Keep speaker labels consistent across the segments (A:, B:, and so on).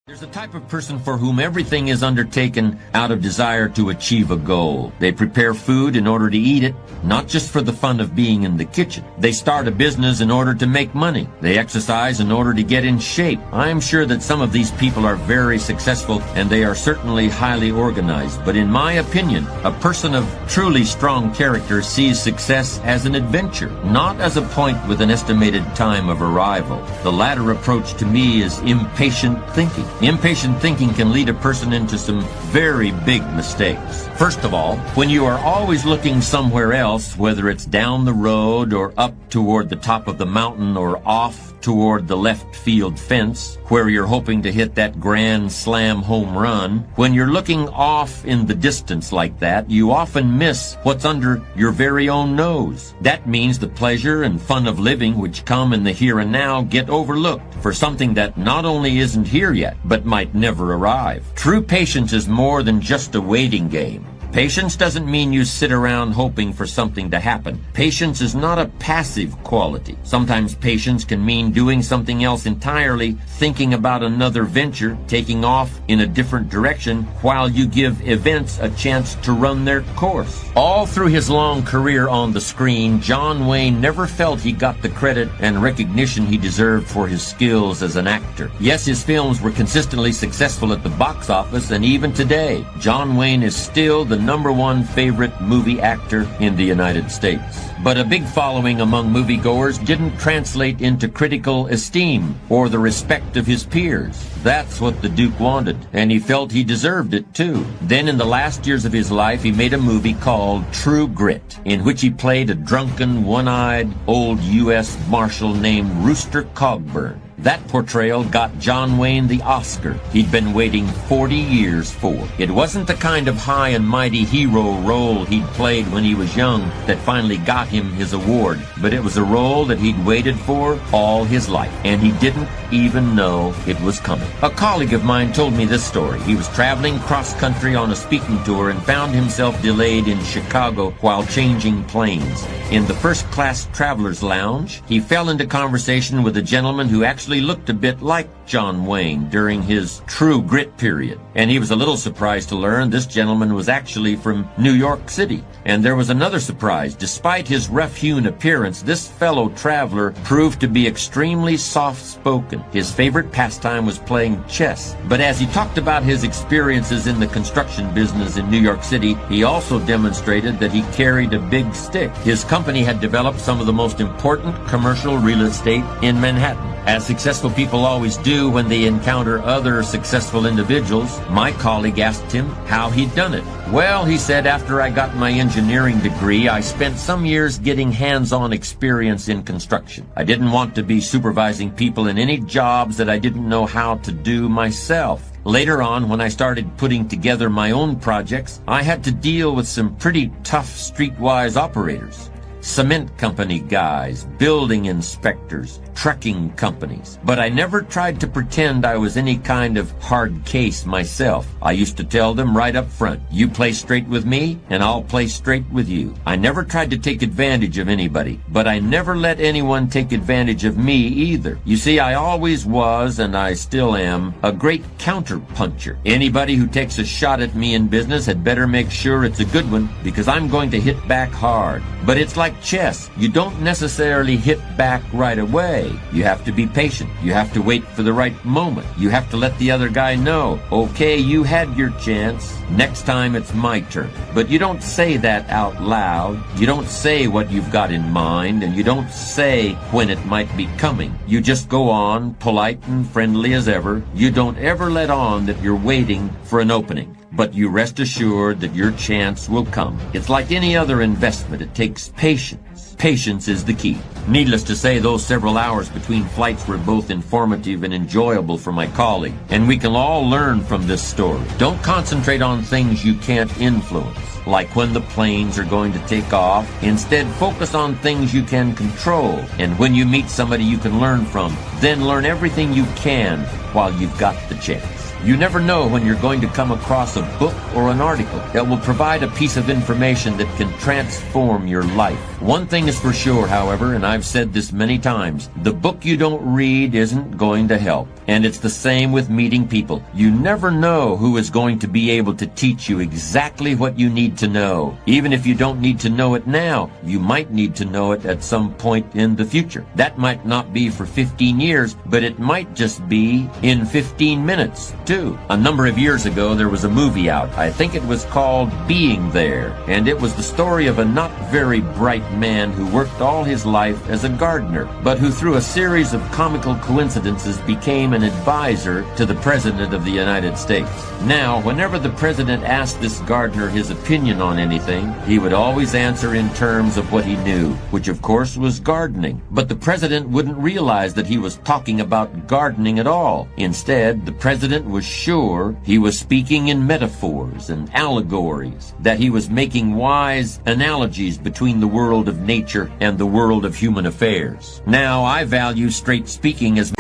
A: There's a type of person for whom everything is undertaken out of desire to achieve a goal. They prepare food in order to eat it, not just for the fun of being in the kitchen. They start a business in order to make money. They exercise in order to get in shape. I am sure that some of these people are very successful, and they are certainly highly organized. But in my opinion, a person of truly strong character sees success as an adventure, not as a point with an estimated time of arrival. The latter approach to me is impatient thinking. Impatient thinking can lead a person into some very big mistakes. First of all, when you are always looking somewhere else, whether it's down the road or up toward the top of the mountain or off toward the left field fence, where you're hoping to hit that grand slam home run, when you're looking off in the distance like that, you often miss what's under your very own nose. That means the pleasure and fun of living which come in the here and now get overlooked for something that not only isn't here yet, but might never arrive. True patience is more than just a waiting game. Patience doesn't mean you sit around hoping for something to happen. Patience is not a passive quality. Sometimes patience can mean doing something else entirely, thinking about another venture, taking off in a different direction while you give events a chance to run their course. All through his long career on the screen, John Wayne never felt he got the credit and recognition he deserved for his skills as an actor. Yes, his films were consistently successful at the box office, and even today, John Wayne is still the #1 favorite movie actor in the United States. But a big following among moviegoers didn't translate into critical esteem or the respect of his peers. That's what the Duke wanted, and he felt he deserved it too. Then in the last years of his life, he made a movie called True Grit, in which he played a drunken, one-eyed old U.S. Marshal named Rooster Cogburn. That portrayal got John Wayne the Oscar he'd been waiting 40 years for. It wasn't the kind of high and mighty hero role he'd played when he was young that finally got him his award, but it was a role that he'd waited for all his life, and he didn't even know it was coming. A colleague of mine told me this story. He was traveling cross-country on a speaking tour and found himself delayed in Chicago while changing planes. In the first-class traveler's lounge, he fell into conversation with a gentleman who actually looked a bit like John Wayne during his True Grit period. And he was a little surprised to learn this gentleman was actually from New York City. And there was another surprise. Despite his rough-hewn appearance, this fellow traveler proved to be extremely soft-spoken. His favorite pastime was playing chess. But as he talked about his experiences in the construction business in New York City, he also demonstrated that he carried a big stick. His company had developed some of the most important commercial real estate in Manhattan. As successful people always do when they encounter other successful individuals, my colleague asked him how he'd done it. Well, he said, after I got my engineering degree, I spent some years getting hands-on experience in construction. I didn't want to be supervising people in any jobs that I didn't know how to do myself. Later on, when I started putting together my own projects, I had to deal with some pretty tough streetwise operators. Cement company guys, building inspectors, trucking companies. But I never tried to pretend I was any kind of hard case myself. I used to tell them right up front, you play straight with me, and I'll play straight with you. I never tried to take advantage of anybody, but I never let anyone take advantage of me either. You see, I always was, and I still am, a great counter-puncher. Anybody who takes a shot at me in business had better make sure it's a good one, because I'm going to hit back hard. But it's like chess. You don't necessarily hit back right away. You have to be patient. You have to wait for the right moment. You have to let the other guy know, okay, you had your chance. Next time it's my turn. But you don't say that out loud. You don't say what you've got in mind, and you don't say when it might be coming. You just go on, polite and friendly as ever. You don't ever let on that you're waiting for an opening. But you rest assured that your chance will come. It's like any other investment. It takes patience. Patience is the key. Needless to say, those several hours between flights were both informative and enjoyable for my colleague, and we can all learn from this story. Don't concentrate on things you can't influence, like when the planes are going to take off. Instead, focus on things you can control, and when you meet somebody you can learn from, then learn everything you can while you've got the chance. You never know when you're going to come across a book or an article that will provide a piece of information that can transform your life. One thing is for sure, however, and I've said this many times, the book you don't read isn't going to help. And it's the same with meeting people. You never know who is going to be able to teach you exactly what you need to know. Even if you don't need to know it now, you might need to know it at some point in the future. That might not be for 15 years, but it might just be in 15 minutes, too. A number of years ago, there was a movie out. I think it was called Being There, and it was the story of a not very bright man who worked all his life as a gardener, but who through a series of comical coincidences became an advisor to the President of the United States. Now, whenever the President asked this gardener his opinion on anything, he would always answer in terms of what he knew, which of course was gardening. But the President wouldn't realize that he was talking about gardening at all. Instead, the President was sure he was speaking in metaphors and allegories, that he was making wise analogies between the world of nature and the world of human affairs. Now, I value straight speaking as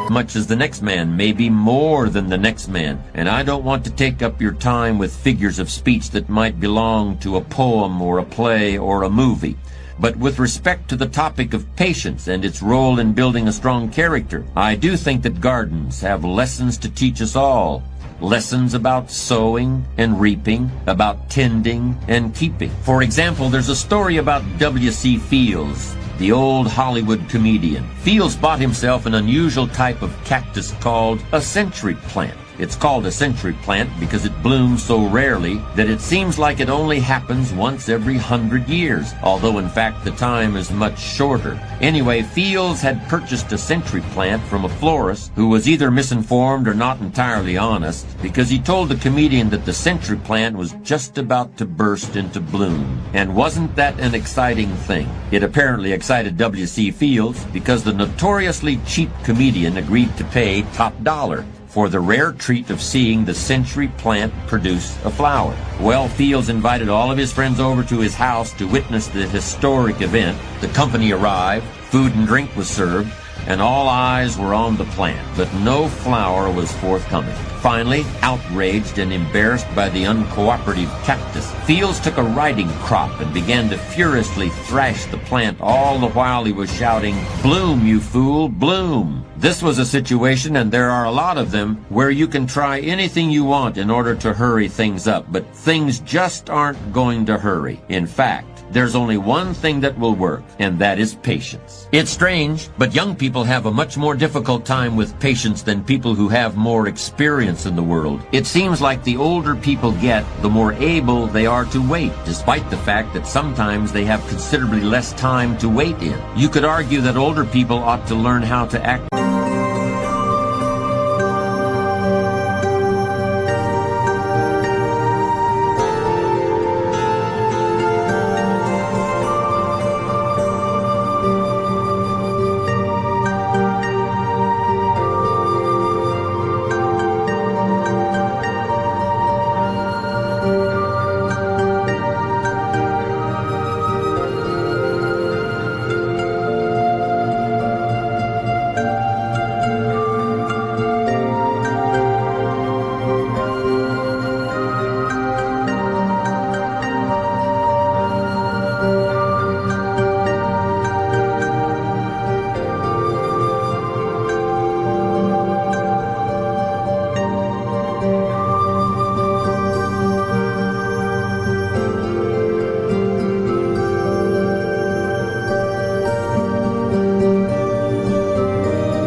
A: much as the next man, maybe more than the next man. And I don't want to take up your time with figures of speech that might belong to a poem or a play or a movie. But with respect to the topic of patience and its role in building a strong character, I do think that gardens have lessons to teach us all. Lessons about sowing and reaping, about tending and keeping. For example, there's a story about W.C. Fields, the old Hollywood comedian. Fields bought himself an unusual type of cactus called a century plant. It's called a century plant because it blooms so rarely that it seems like it only happens once every 100 years, although in fact the time is much shorter. Anyway, Fields had purchased a century plant from a florist who was either misinformed or not entirely honest, because he told the comedian that the century plant was just about to burst into bloom. And wasn't that an exciting thing? It apparently excited W.C. Fields because the notoriously cheap comedian agreed to pay top dollar for the rare treat of seeing the century plant produce a flower. Well, Fields invited all of his friends over to his house to witness the historic event. The company arrived, food and drink was served, and all eyes were on the plant, but no flower was forthcoming. Finally, outraged and embarrassed by the uncooperative cactus, Fields took a riding crop and began to furiously thrash the plant, all the while he was shouting, "Bloom, you fool, bloom!" This was a situation, and there are a lot of them, where you can try anything you want in order to hurry things up, but things just aren't going to hurry. In fact, there's only one thing that will work, and that is patience. It's strange, but young people have a much more difficult time with patience than people who have more experience in the world. It seems like the older people get, the more able they are to wait, despite the fact that sometimes they have considerably less time to wait in. You could argue that older people ought to learn how to act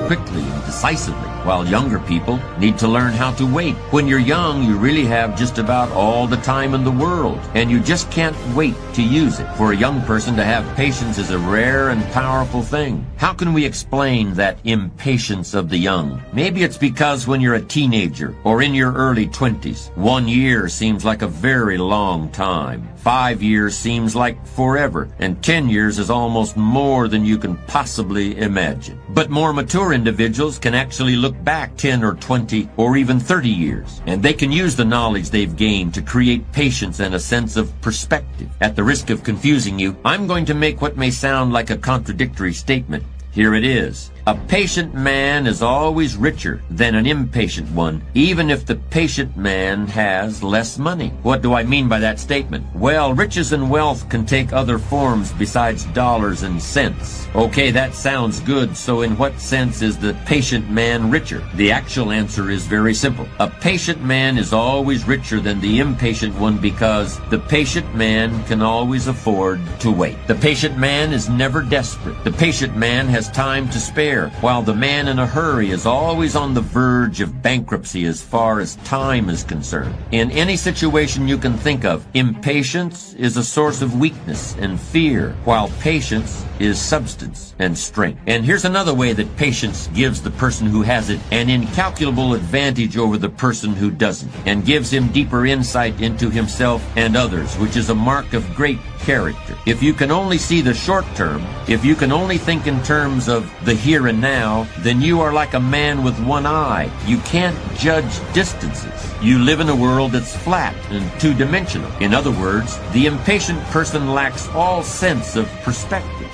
A: quickly and decisively. while younger people need to learn how to wait. When you're young, you really have just about all the time in the world, and you just can't wait to use it. For a young person to have patience is a rare and powerful thing. How can we explain that impatience of the young? Maybe it's because when you're a teenager or in your early 20s, 1 year seems like a very long time. 5 years seems like forever, and 10 years is almost more than you can possibly imagine. But more mature individuals can actually look back 10 or 20 or even 30 years, and they can use the knowledge they've gained to create patience and a sense of perspective. At the risk of confusing you, I'm going to make what may sound like a contradictory statement. Here it is. A patient man is always richer than an impatient one, even if the patient man has less money. What do I mean by that statement? Well, riches and wealth can take other forms besides dollars and cents. Okay, that sounds good, so in what sense is the patient man richer? The actual answer is very simple. A patient man is always richer than the impatient one because the patient man can always afford to wait. The patient man is never desperate. The patient man has time to spare, while the man in a hurry is always on the verge of bankruptcy as far as time is concerned. In any situation you can think of, impatience is a source of weakness and fear, while patience is substance and strength. And here's another way that patience gives the person who has it an incalculable advantage over the person who doesn't, and gives him deeper insight into himself and others, which is a mark of great character. If you can only see the short term, if you can only think in terms of the here and now, then you are like a man with one eye. You can't judge distances. You live in a world that's flat and two-dimensional. In other words, the impatient person lacks all sense of perspective.